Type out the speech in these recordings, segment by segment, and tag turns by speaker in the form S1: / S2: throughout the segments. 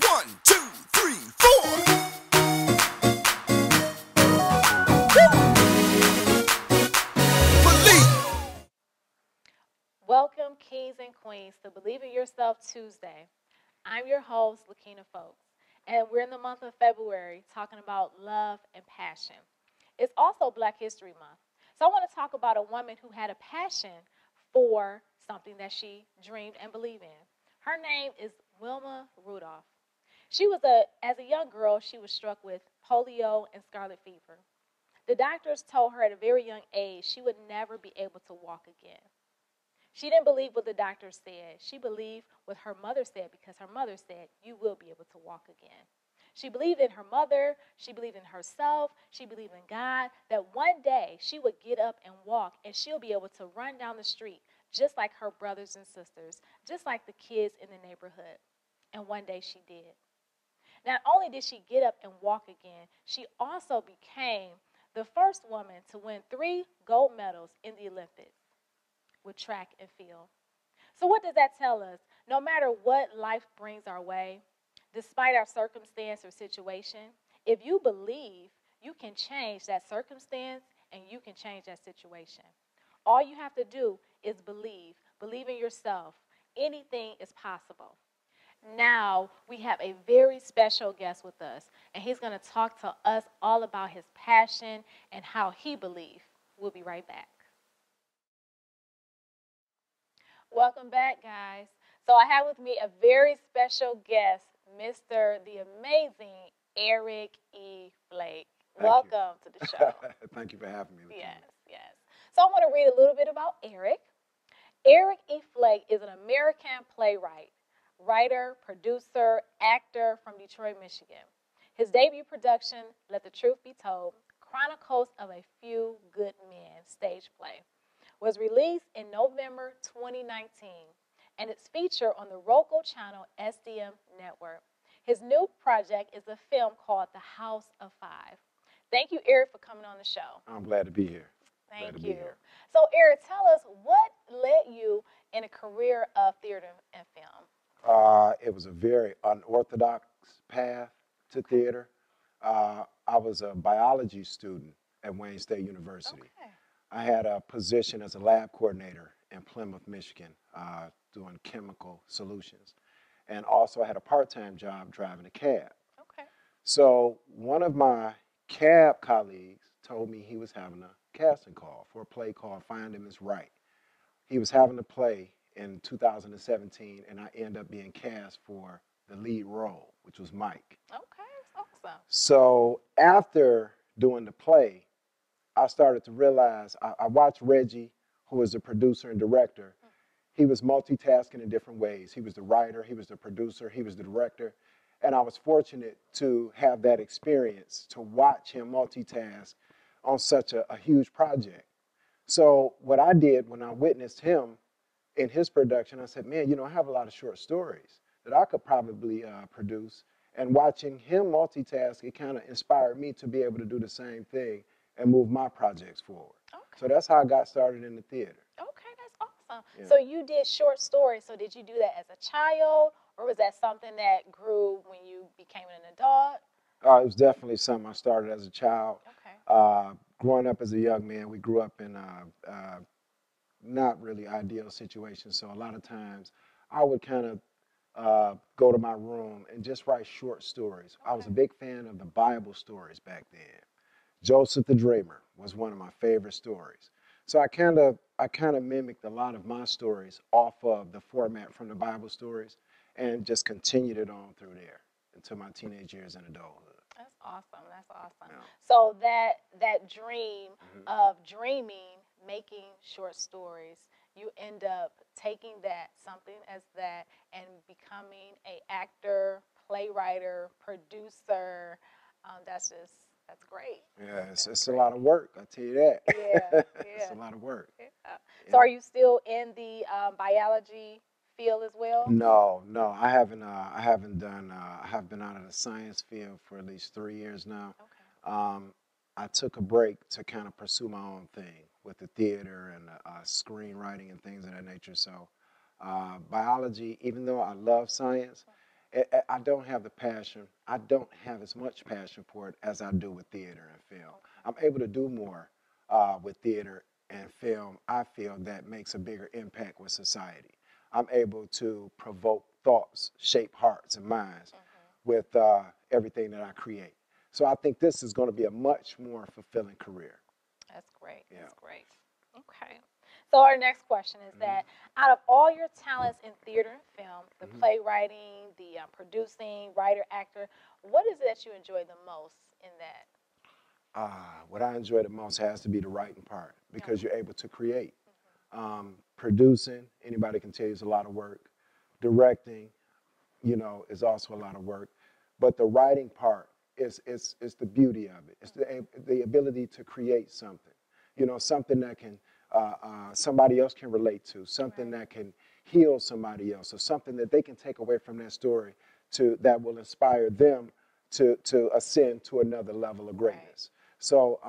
S1: 1, 2, 3, 4.
S2: Welcome, kings and queens, to Believe in Yourself Tuesday. I'm your host, Lakina Fulks, and we're in the month of February talking about love and passion. It's also Black History Month, so I want to talk about a woman who had a passion for something that she dreamed and believed in. Her name is Wilma Rudolph. As a young girl, she was struck with polio and scarlet fever. The doctors told her at a very young age she would never be able to walk again. She didn't believe what the doctor said. She believed what her mother said because her mother said, you will be able to walk again. She believed in her mother. She believed in herself. She believed in God, that one day she would get up and walk and she'll be able to run down the street just like her brothers and sisters, just like the kids in the neighborhood. And one day she did. Not only did she get up and walk again, she also became the first woman to win 3 gold medals in the Olympics with track and field. So what does that tell us? No matter what life brings our way, despite our circumstance or situation, if you believe, you can change that circumstance and you can change that situation. All you have to do is believe. Believe in yourself. Anything is possible. Now we have a very special guest with us, and he's going to talk to us all about his passion and how he believes. We'll be right back. Welcome back, guys. So I have with me a very special guest, Mr. the amazing Eric E. Flake. Welcome to the show.
S3: Thank you for having me. Lakina.
S2: Yes. So I want to read a little bit about Eric. Eric E. Flake is an American playwright, writer, producer, actor from Detroit, Michigan. His debut production, Let the Truth Be Told, Chronicles of a Few Good Men stage play, was released in November 2019, and it's featured on the Roku channel SDM Network. His new project is a film called The House of Five. Thank you, Eric, for coming on the show.
S3: I'm glad to be here.
S2: Thank you. So, Eric, tell us what led you in a career of theater and film?
S3: It was a very unorthodox path to theater. I was a biology student at Wayne State University.
S2: Okay.
S3: I had a position as a lab coordinator in Plymouth, Michigan, doing chemical solutions. And also I had a part-time job driving a cab.
S2: Okay.
S3: So one of my cab colleagues told me he was having a casting call for a play called Find Him Is Right. He was having a play in 2017, and I ended up being cast for the lead role, which was Mike.
S2: Okay, awesome.
S3: So after doing the play, I started to realize, I watched Reggie, who was the producer and director. He was multitasking in different ways. He was the writer, he was the producer, he was the director. And I was fortunate to have that experience, to watch him multitask on such a huge project. So what I did when I witnessed him in his production, I said, man, I have a lot of short stories that I could probably produce. And watching him multitask, it kind of inspired me to be able to do the same thing and move my projects forward.
S2: Okay.
S3: So that's how I got started in the theater.
S2: Okay, that's awesome.
S3: Yeah.
S2: So you did short stories. So did you do that as a child, or was that something that grew when you became an adult?
S3: It was definitely something I started as a child.
S2: Okay.
S3: Growing up as a young man, we grew up in not really ideal situations. So a lot of times I would kind of go to my room and just write short stories.
S2: Okay.
S3: I was a big fan of the Bible stories back then. Joseph the Dreamer was one of my favorite stories. So I kind of mimicked a lot of my stories off of the format from the Bible stories and just continued it on through there until my teenage years and adulthood.
S2: That's awesome. That's awesome.
S3: Yeah.
S2: So that dream of dreaming, making short stories, you end up taking something as that, and becoming an actor, playwright, producer. That's great.
S3: Yeah, it's a lot of work, I'll tell you that.
S2: Yeah.
S3: It's a lot of work.
S2: Yeah. So are you still in the biology field as well?
S3: No, I haven't. I have been out of the science field for at least 3 years now.
S2: Okay.
S3: I took a break to kind of pursue my own thing with the theater and screenwriting and things of that nature. So biology, even though I love science, I don't have the passion. I don't have as much passion for it as I do with theater and film. I'm able to do more with theater and film. I feel that makes a bigger impact with society. I'm able to provoke thoughts, shape hearts and minds with everything that I create. So I think this is going to be a much more fulfilling career.
S2: That's great.
S3: Yeah.
S2: That's great. Okay. So our next question is that out of all your talents in theater and film, the playwriting, the producing, writer, actor, what is it that you enjoy the most in that?
S3: What I enjoy the most has to be the writing part because you're able to create. Producing, anybody can tell you, is a lot of work. Directing, is also a lot of work. But the writing part is the beauty of it. It's the ability to create something, something that can somebody else can relate to, something that can heal somebody else, or something that they can take away from that story that will inspire them to ascend to another level of greatness. So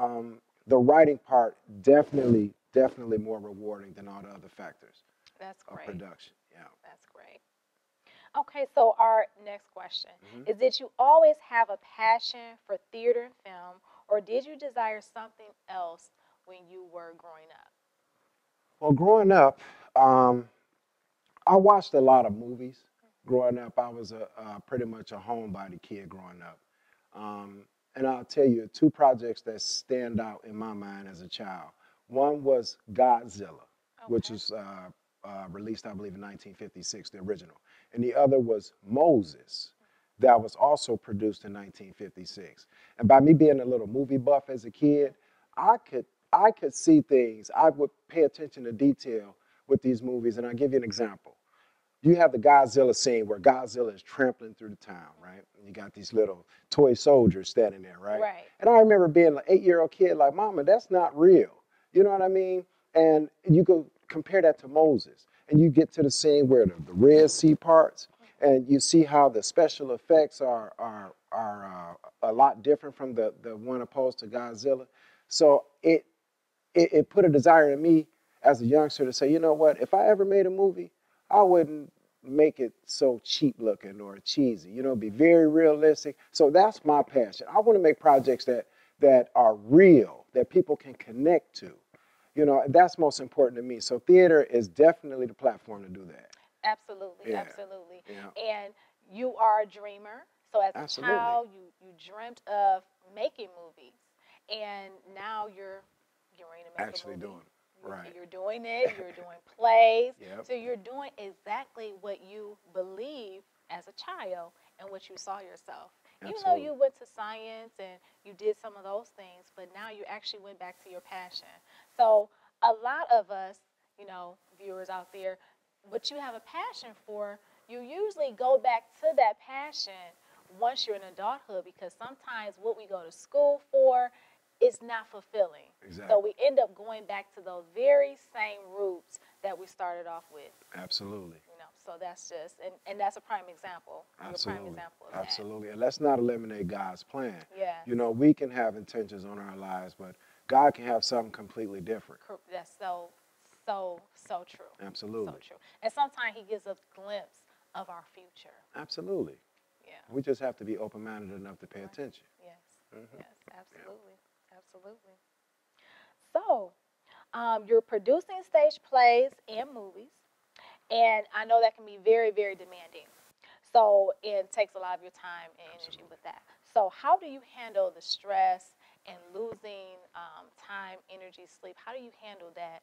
S3: the writing part definitely more rewarding than all the other factors of production. Yeah.
S2: That's great. Okay, so our next question is, did you always have a passion for theater and film, or did you desire something else when you were growing up?
S3: Well, growing up, I watched a lot of movies. Growing up, I was pretty much a homebody kid growing up. And I'll tell you two projects that stand out in my mind as a child. One was Godzilla, which was released, I believe, in 1956, the original. And the other was Moses, that was also produced in 1956. And by me being a little movie buff as a kid, I could see things. I would pay attention to detail with these movies. And I'll give you an example. You have the Godzilla scene where Godzilla is trampling through the town, right? And you got these little toy soldiers standing there, right? And I remember being an 8-year-old kid like, Mama, that's not real. You know what I mean? And you go compare that to Moses. And you get to the scene where the Red Sea parts, and you see how the special effects are a lot different from the one opposed to Godzilla. So it put a desire in me as a youngster to say, you know what, if I ever made a movie, I wouldn't make it so cheap looking or cheesy, be very realistic. So that's my passion. I want to make projects that are real, that people can connect to. That's most important to me. So theater is definitely the platform to do that.
S2: Absolutely, absolutely. And you are a dreamer. So as a child, you dreamt of making movies, and now you're ready to make a movie.
S3: Doing it. Right.
S2: You're doing it. You're doing plays. So you're doing exactly what you believe as a child and what you saw yourself. Even though you went to science and you did some of those things, but now you actually went back to your passion. So a lot of us, viewers out there, what you have a passion for, you usually go back to that passion once you're in adulthood, because sometimes what we go to school for is not fulfilling. So we end up going back to those very same roots that we started off with.
S3: Absolutely.
S2: So that's just, and that's a prime example.
S3: Absolutely.
S2: A prime example of
S3: Absolutely. And let's not eliminate God's plan.
S2: Yeah.
S3: We can have intentions on our lives, but God can have something completely different.
S2: That's so true.
S3: Absolutely.
S2: So true. And sometimes he gives us a glimpse of our future.
S3: Absolutely.
S2: Yeah.
S3: We just have to be open-minded enough to pay attention.
S2: Yes. Yes, absolutely. Absolutely. So, you're producing stage plays and movies, and I know that can be very, very demanding. So it takes a lot of your time and energy with that. So how do you handle the stress and losing time, energy, sleep? How do you handle that,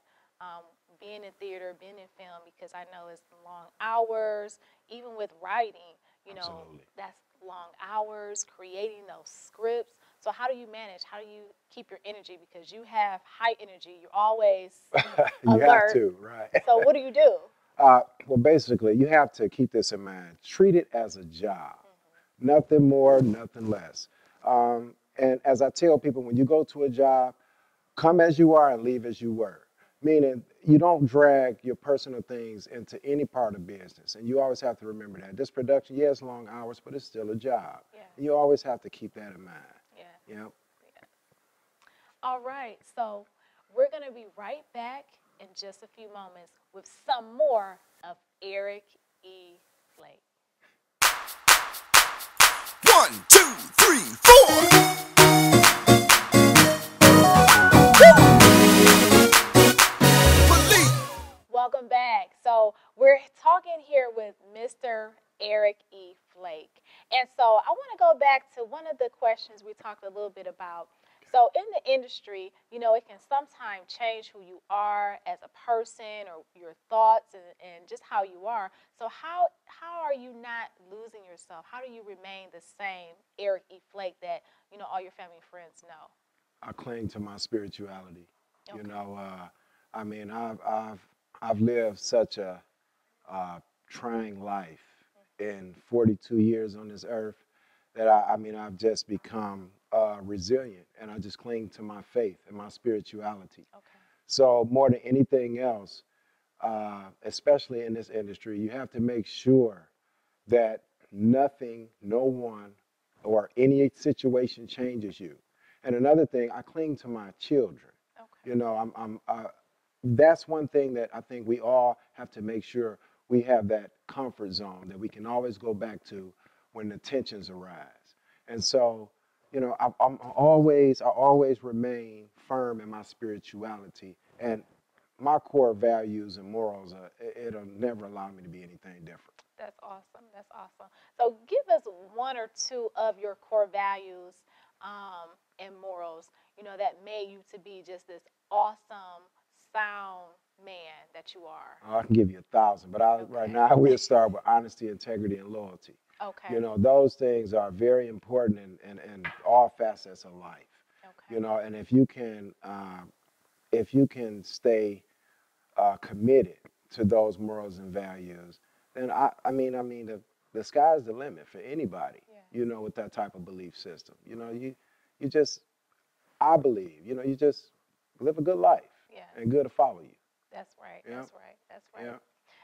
S2: being in theater, being in film? Because I know it's long hours, even with writing, that's long hours, creating those scripts. So how do you manage? How do you keep your energy? Because you have high energy. You're always
S3: you
S2: alert.
S3: have to, right?
S2: So what do you do?
S3: Well, basically, you have to keep this in mind. Treat it as a job. Nothing more, nothing less. And as I tell people, when you go to a job, come as you are and leave as you were. Meaning, you don't drag your personal things into any part of business. And you always have to remember that. This production, yes, long hours, but it's still a job.
S2: Yeah.
S3: And you always have to keep that in mind.
S2: Yeah.
S3: Yep.
S2: Yeah. All right. So we're going to be right back in just a few moments with some more of Eric E. Flake. Mr. Eric E. Flake. And so I want to go back to one of the questions we talked a little bit about. So in the industry, it can sometimes change who you are as a person or your thoughts and just how you are. So how are you not losing yourself? How do you remain the same Eric E. Flake that, all your family and friends know?
S3: I cling to my spirituality.
S2: Okay.
S3: I mean, I've lived such a trying life in 42 years on this earth that I've just become resilient, and I just cling to my faith and my spirituality.
S2: Okay.
S3: So more than anything else, especially in this industry, you have to make sure that nothing, no one, or any situation changes you. And another thing, I cling to my children.
S2: Okay.
S3: That's one thing that I think we all have to make sure we have that comfort zone that we can always go back to when the tensions arise. And so, I always remain firm in my spirituality, and my core values and morals, it'll never allow me to be anything different.
S2: That's awesome. That's awesome. So give us one or two of your core values and morals, that made you to be just this awesome, sound man that you are.
S3: I can give you 1,000, but right now we'll start with honesty, integrity, and loyalty.
S2: Okay.
S3: Those things are very important in all facets of life.
S2: Okay.
S3: And if you can stay committed to those morals and values, then the sky's the limit for anybody.
S2: Yeah.
S3: With that type of belief system. You just, I believe, you just live a good life.
S2: Yeah.
S3: And good to follow you.
S2: That's right.
S3: Yeah.
S2: That's right. That's right.
S3: Yeah.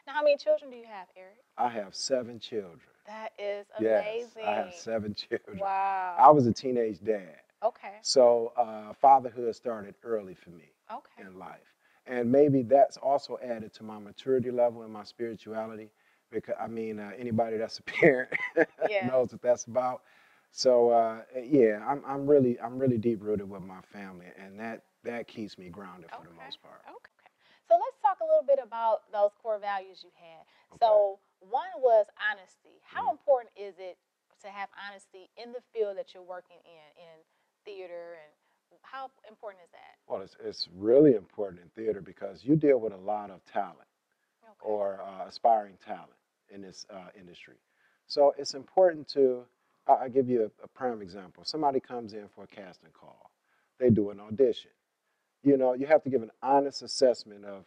S2: Now, how many children do you have, Eric?
S3: I have 7 children.
S2: That is amazing.
S3: Yes, I have 7 children.
S2: Wow.
S3: I was a teenage dad.
S2: Okay.
S3: So fatherhood started early for me in life. And maybe that's also added to my maturity level and my spirituality, because anybody that's a parent knows what that's about. So I'm really deep rooted with my family, and that keeps me grounded for the most part.
S2: Okay. So let's talk a little bit about those core values you had.
S3: Okay.
S2: So one was honesty. How important is it to have honesty in the field that you're working in theater, and how important is that?
S3: Well, it's really important in theater because you deal with a lot of talent or aspiring talent in this industry. So it's important to, I'll give you a prime example. Somebody comes in for a casting call. They do an audition. You have to give an honest assessment of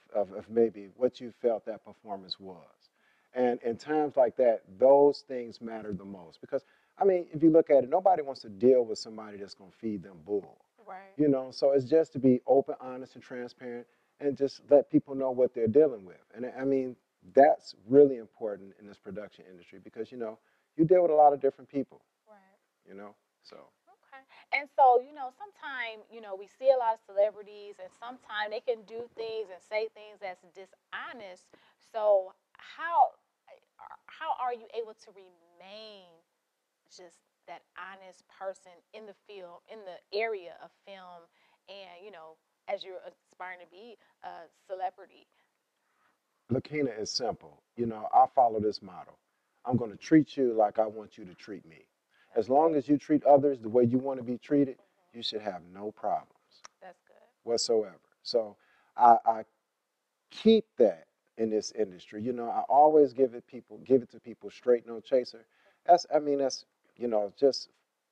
S3: maybe what you felt that performance was. And in times like that, those things matter the most. Because, if you look at it, nobody wants to deal with somebody that's going to feed them bull.
S2: Right.
S3: So it's just to be open, honest, and transparent, and just let people know what they're dealing with. And that's really important in this production industry because, you deal with a lot of different people.
S2: Right.
S3: So.
S2: Okay. And so, sometimes, we see a lot of celebrities, and sometimes they can do things and say things that's dishonest. So how are you able to remain just that honest person in the field, in the area of film, and, as you're aspiring to be a celebrity?
S3: Lakina is simple. I follow this model. I'm going to treat you like I want you to treat me. As long as you treat others the way you want to be treated, you should have no problems.
S2: That's good.
S3: Whatsoever. So I keep that in this industry. I always give it to people straight, no chaser. That's just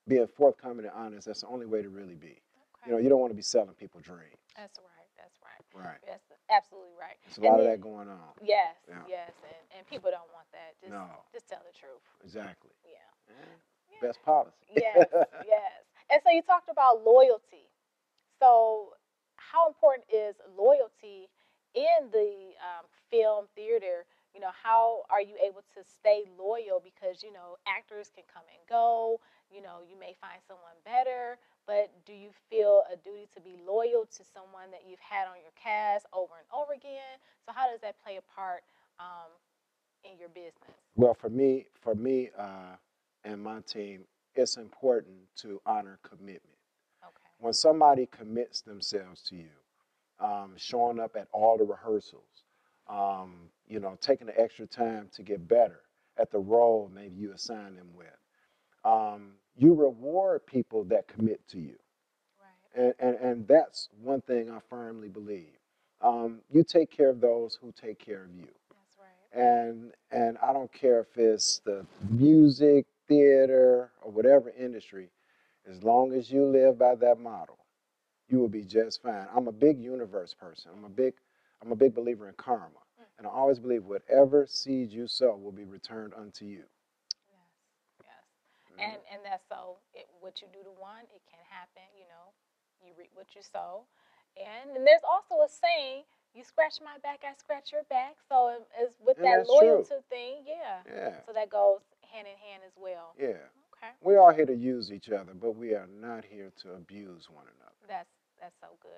S3: being forthcoming and honest. That's the only way to really be.
S2: Okay.
S3: You don't want to be selling people dreams.
S2: That's right. That's right.
S3: Right.
S2: That's absolutely right.
S3: There's a lot of that going on.
S2: Yes.
S3: Yeah.
S2: Yes. And people don't want that. Just tell the truth.
S3: Exactly.
S2: Yeah.
S3: Best policy.
S2: Yes. Yes. And so you talked about loyalty. So how important is loyalty in the film theater? How are you able to stay loyal? Because, actors can come and go. You may find someone better, but do you feel a duty to be loyal to someone that you've had on your cast over and over again? So how does that play a part in your business?
S3: Well, for me, and my team, it's important to honor commitment.
S2: Okay.
S3: When somebody commits themselves to you, showing up at all the rehearsals, taking the extra time to get better, at the role maybe you assign them with. You reward people that commit to you.
S2: Right.
S3: And that's one thing I firmly believe. You take care of those who take care of you.
S2: That's right.
S3: And I don't care if it's the music, theater, or whatever industry, as long as you live by that model, you will be just fine. I'm a big universe person. I'm a big believer in karma. And I always believe whatever seed you sow will be returned unto you.
S2: Yes, yes.
S3: Mhm.
S2: And that's so what you do to one, it can happen, you know. You reap what you sow. And there's also a saying, you scratch my back, I scratch your back. So it's with
S3: And
S2: that
S3: that's true.
S2: loyalty thing, yeah.
S3: Yeah.
S2: So that goes hand in hand as well.
S3: Yeah.
S2: Okay.
S3: We're all here to use each other, but we are not here to abuse one
S2: That's so good.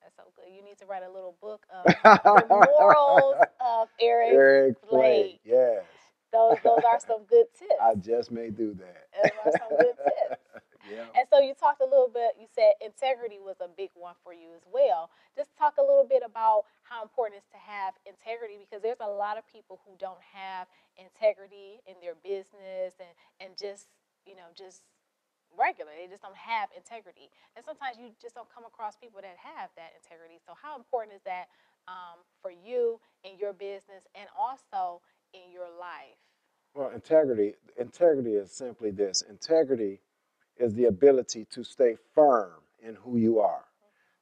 S2: That's so good. You need to write a little book of the morals
S3: another.
S2: of Eric
S3: Eric Flake,
S2: Flake.
S3: yes.
S2: Those are some good tips.
S3: I just may do
S2: Those are
S3: that.
S2: some good tips.
S3: Yeah.
S2: And so you talked a little bit, you said integrity was a big one for you as well. Just talk a little bit about how important it is to have integrity, because there's a lot of people who don't have integrity in their business and just, just regular. They just don't have integrity. And sometimes you just don't come across people that have that integrity. So how important is that for you in your business and also in your life?
S3: Well, integrity is simply this. Integrity is the ability to stay firm in who you are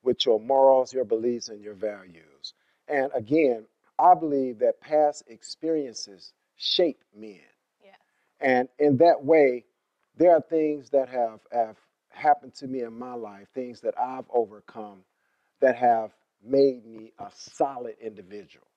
S3: with your morals, your beliefs, and your values. And again, I believe that past experiences shape men.
S2: Yeah.
S3: And in that way, there are things that have happened to me in my life, things that I've overcome that have made me a solid individual,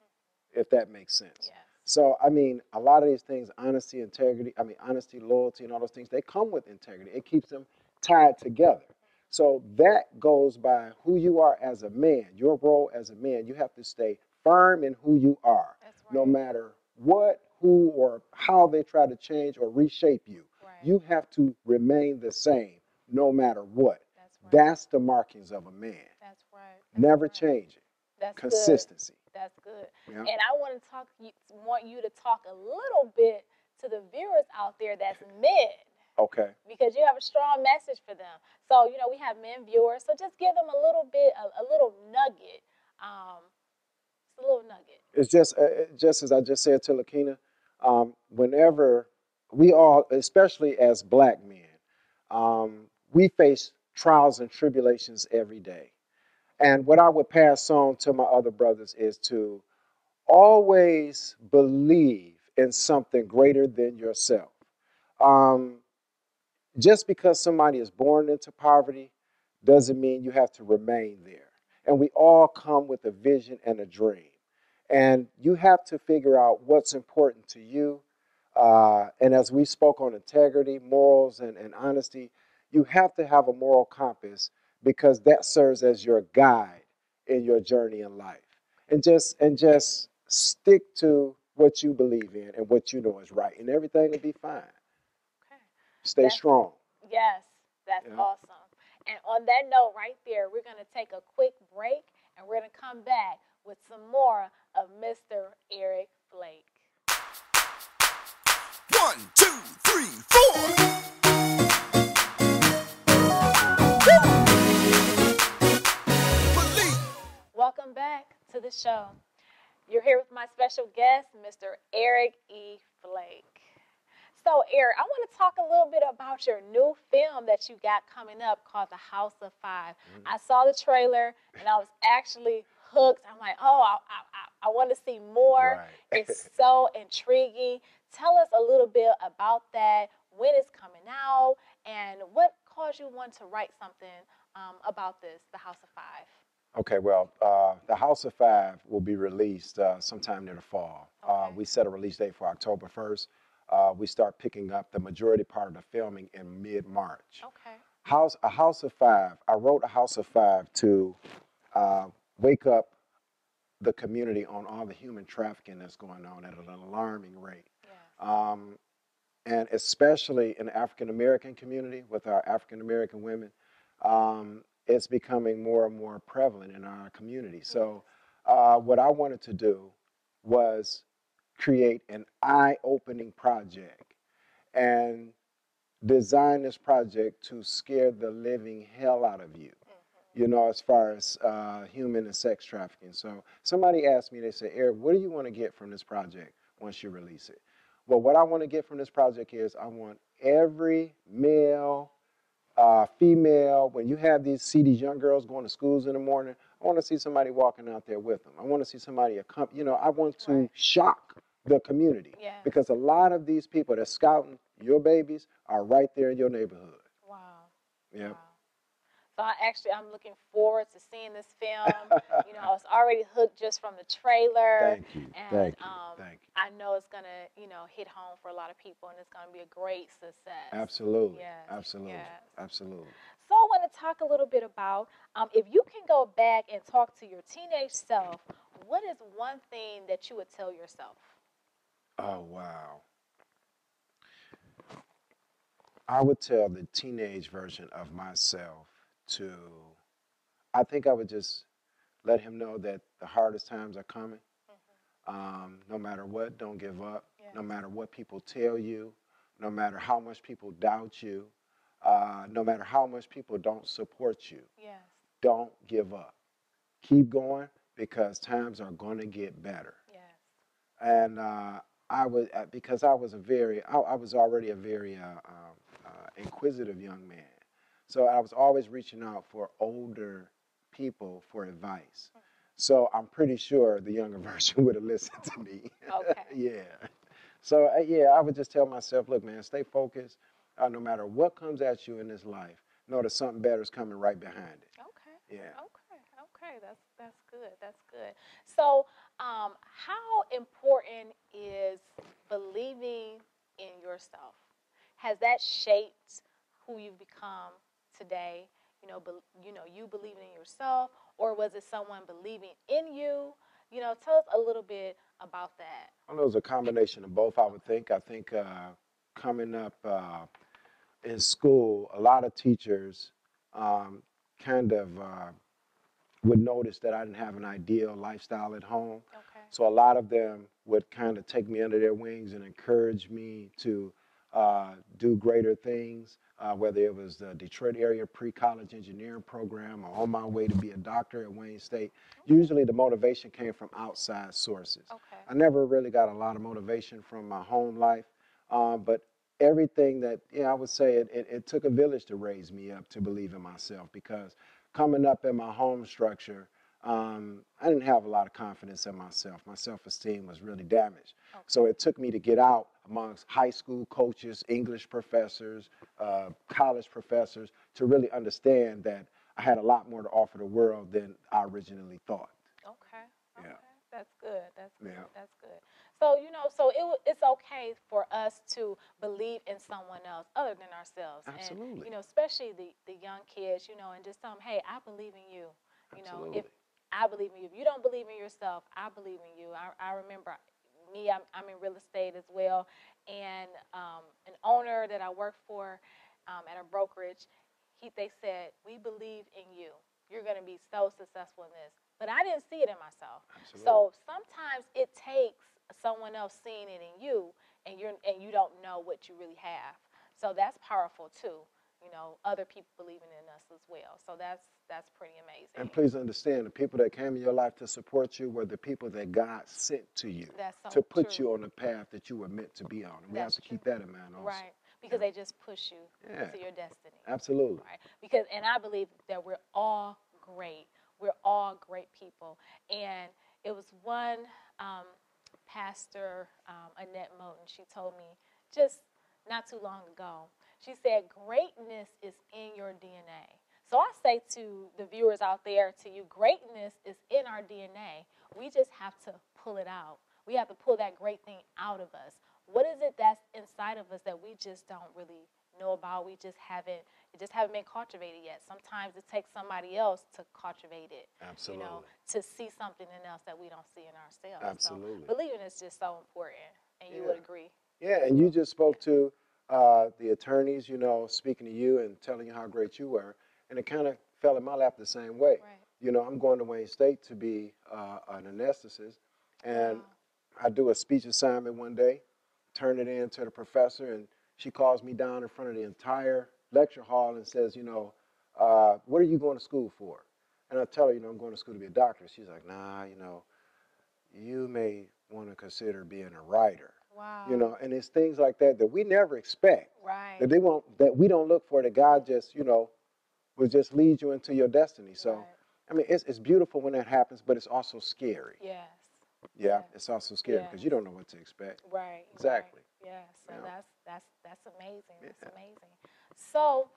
S3: if that makes sense.
S2: Yes.
S3: So, I mean, a lot of these things, honesty, integrity, honesty, loyalty, and all those things, they come with integrity. It keeps them tied together. So that goes by who you are as a man, your role as a man. You have to stay firm in who you are,
S2: That's
S3: no
S2: right.
S3: matter what, who, or how they try to change or reshape you.
S2: Right.
S3: You have to remain the same, no matter what.
S2: That's right.
S3: That's the markings of a man.
S2: That's right. That's
S3: Never
S2: right.
S3: changing.
S2: That's good.
S3: Consistency.
S2: That's good.
S3: Yeah.
S2: And I want you to talk a little bit to the viewers out there that's men,
S3: Okay.
S2: because you have a strong message for them. So, we have men viewers, so just give them a little bit, a little nugget. Just a little nugget.
S3: It's just as I just said to Lakina, whenever we all, especially as black men, we face trials and tribulations every day. And what I would pass on to my other brothers is to always believe in something greater than yourself. Um, just because somebody is born into poverty doesn't mean you have to remain there. And we all come with a vision and a dream. And you have to figure out what's important to you. And as we spoke on integrity, morals, and honesty, you have to have a moral compass because that serves as your guide in your journey in life. And just stick to what you believe in and what you know is right, and everything will be fine.
S2: Okay.
S3: Stay strong.
S2: Yes, that's
S3: Yeah.
S2: awesome. And on that note right there, we're going to take a quick break and we're going to come back with some more of Mr. Eric Flake.
S1: 1, 2, 3, 4. Believe.
S2: Welcome back to the show. You're here with my special guest, Mr. Eric E. Flake. So, Eric, I want to talk a little bit about your new film that you got coming up called The House of Five. I saw the trailer and I was actually hooked. I'm like, oh, I want to see more.
S3: Right.
S2: It's so intriguing. Tell us a little bit about that, when it's coming out, and what caused you want to write something about this, The House of Five.
S3: Okay, well, The House of Five will be released sometime near the fall.
S2: Okay.
S3: We set a release date for October 1st. We start picking up the majority part of the filming in mid-March.
S2: Okay.
S3: A House of Five. I wrote A House of Five to wake up the community on all the human trafficking that's going on at an alarming rate.
S2: Yeah.
S3: And especially in the African American community with our African American women, it's becoming more and more prevalent in our community. So, what I wanted to do was create an eye-opening project and design this project to scare the living hell out of you, as far as human and sex trafficking. So somebody asked me, they said, Eric, what do you want to get from this project once you release it? Well, what I want to get from this project is I want every male, female, when you see these young girls going to schools in the morning, I want to see somebody walking out there with them. I want to see somebody I want to shock the community, because a lot of these people that scouting your babies are right there in your neighborhood.
S2: Wow.
S3: Yeah.
S2: Wow. So I'm looking forward to seeing this film. I was already hooked just from the trailer.
S3: Thank you.
S2: And
S3: Thank you. Thank you.
S2: I know it's gonna, hit home for a lot of people, and it's gonna be a great success.
S3: Absolutely.
S2: Yes.
S3: Absolutely.
S2: Yes.
S3: Absolutely.
S2: So I want to talk a little bit about if you can go back and talk to your teenage self, what is one thing that you would tell yourself?
S3: Oh, wow. I would tell the teenage version of myself I think I would just let him know that the hardest times are coming. No matter what, don't give up.
S2: Yes.
S3: No matter what people tell you, no matter how much people doubt you, no matter how much people don't support you,
S2: Yes.
S3: don't give up. Keep going, because times are going to get better.
S2: Yes.
S3: And because I was I was already a very inquisitive young man. So I was always reaching out for older people for advice. So I'm pretty sure the younger version would have listened to me.
S2: Okay.
S3: Yeah. So yeah, I would just tell myself, look, man, stay focused. No matter what comes at you in this life, know that something better is coming right behind it.
S2: Okay.
S3: Yeah.
S2: Okay. That's good. That's good. So, how important is believing in yourself? Has that shaped who you've become today? You believing in yourself, or was it someone believing in you? Tell us a little bit about that.
S3: Well, it was a combination of both, I would think. I think coming up in school, a lot of teachers kind of would notice that I didn't have an ideal lifestyle at home.
S2: Okay.
S3: So a lot of them would kind of take me under their wings and encourage me to do greater things, whether it was the Detroit area pre-college engineering program or on my way to be a doctor at Wayne State. Usually the motivation came from outside sources.
S2: Okay.
S3: I never really got a lot of motivation from my home life, but everything that, I would say it took a village to raise me up to believe in myself, because coming up in my home structure, I didn't have a lot of confidence in myself. My self-esteem was really damaged.
S2: Okay.
S3: So it took me to get out amongst high school coaches, English professors, college professors, to really understand that I had a lot more to offer the world than I originally thought.
S2: Okay.
S3: Yeah.
S2: That's good. That's good.
S3: Yeah.
S2: That's good. So it's okay for us to believe in someone else other than ourselves.
S3: Absolutely.
S2: And especially the young kids, and just tell them, hey, I believe in you.
S3: Absolutely.
S2: If I believe in you. If you don't believe in yourself, I believe in you. I remember me. I'm in real estate as well, and an owner that I work for at a brokerage, they said, we believe in you. You're going to be so successful in this. But I didn't see it in myself.
S3: Absolutely.
S2: So sometimes it takes someone else seeing it in you, and you don't know what you really have. So that's powerful too. Other people believing in us as well. So that's pretty amazing.
S3: And please understand, the people that came in your life to support you were the people that God sent to you to put you on the path that you were meant to be on. And we have to keep that in mind also.
S2: Right. Because they just push you to your destiny.
S3: Absolutely.
S2: Right. And I believe that we're all great. We're all great people. And it was one pastor, Annette Moten, she told me just not too long ago. She said, greatness is in your DNA. So I say to the viewers out there, to you, greatness is in our DNA. We just have to pull it out. We have to pull that great thing out of us. What is it that's inside of us that we just don't really know about? It just haven't been cultivated yet. Sometimes it takes somebody else to cultivate it.
S3: Absolutely.
S2: To see something in us that we don't see in ourselves.
S3: Absolutely.
S2: So believing is just so important, and you would agree.
S3: Yeah, and you just spoke to the attorneys, speaking to you and telling you how great you were, and it kind of fell in my lap the same way.
S2: Right.
S3: I'm going to Wayne State to be an anesthetist, and I do a speech assignment one day, turn it in to the professor, and she calls me down in front of the entire lecture hall and says, what are you going to school for? And I tell her, I'm going to school to be a doctor. She's like, nah, you may want to consider being a writer.
S2: Wow.
S3: And it's things like that that we never expect.
S2: Right.
S3: That we don't look for, that God just, will just lead you into your destiny. So,
S2: Right.
S3: I mean, it's beautiful when that happens, but it's also scary.
S2: Yes.
S3: Yeah,
S2: Yes.
S3: it's also scary
S2: Yes.
S3: because you don't know what to expect.
S2: Right.
S3: Exactly.
S2: Right. Yeah. So
S3: Yeah.
S2: that's amazing. That's
S3: Yeah.
S2: amazing. So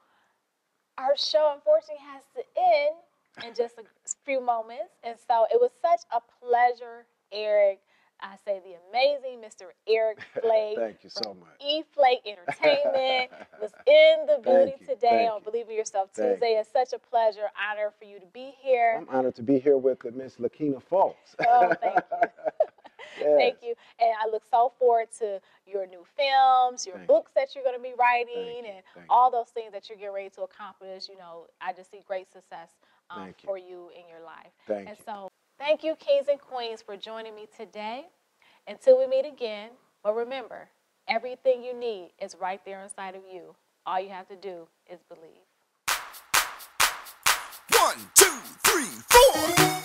S2: our show unfortunately has to end in just a few moments, and so it was such a pleasure, Eric. I say the amazing Mr. Eric Flake.
S3: Thank you
S2: from
S3: so much.
S2: Flake Entertainment was in the building
S3: you.
S2: today
S3: Thank
S2: on
S3: you.
S2: Believe in Yourself
S3: Thank
S2: Tuesday. It's such a pleasure, honor for you to be here.
S3: I'm honored to be here with Miss Lakina Fulks.
S2: Oh, thank you.
S3: Yes.
S2: Thank you. And I look so forward to your new films, your
S3: Thank
S2: books that you're going to be writing,
S3: Thank you.
S2: and
S3: Thank
S2: all those things that you're getting ready to accomplish. I just see great success
S3: Thank you.
S2: for you in your life.
S3: Thank
S2: And
S3: you.
S2: so, thank you, kings and queens, for joining me today. Until we meet again, but remember, everything you need is right there inside of you. All you have to do is believe.
S1: 1, 2, 3, 4.